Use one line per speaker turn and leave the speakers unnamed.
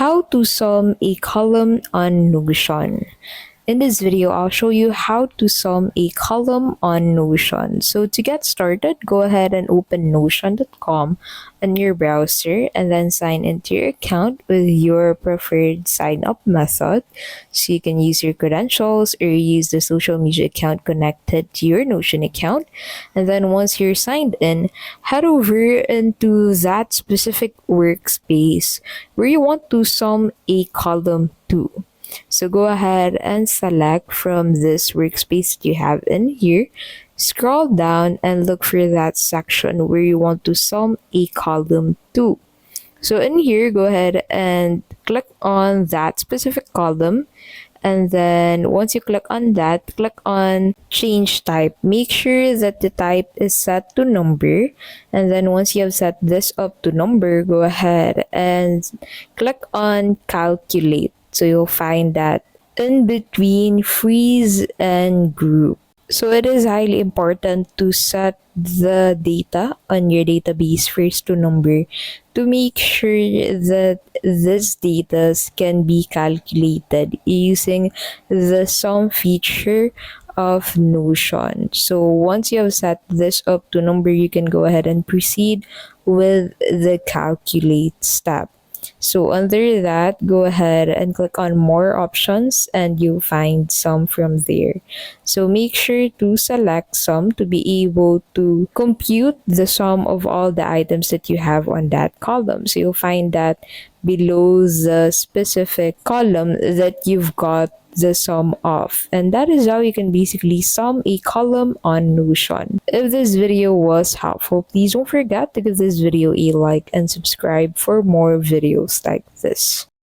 How to sum a column on Notion. In this video, I'll show you how to sum a column on Notion. So to get started, go ahead and open notion.com on your browser and then sign into your account with your preferred sign up method. So you can use your credentials or use the social media account connected to your Notion account. And then once you're signed in, head over into that specific workspace where you want to sum a column to. So go ahead and select from this workspace that you have in here. Scroll down and look for that section where you want to sum a column to. So in here, go ahead and click on that specific column. And then once you click on that, click on change type. Make sure that the type is set to number. And then once you have set this up to number, go ahead and click on calculate. So you'll find that in between freeze and group. So it is highly important to set the data on your database first to number to make sure that this data can be calculated using the sum feature of Notion. So once you have set this up to number, you can go ahead and proceed with the calculate step. So under that, go ahead and click on more options and you'll find sum from there. So make sure to select sum to be able to compute the sum of all the items that you have on that column. So you'll find that below the specific column that you've got the sum of, and that is how you can basically sum a column on Notion. If this video was helpful, please don't forget to give this video a like and subscribe for more videos like this.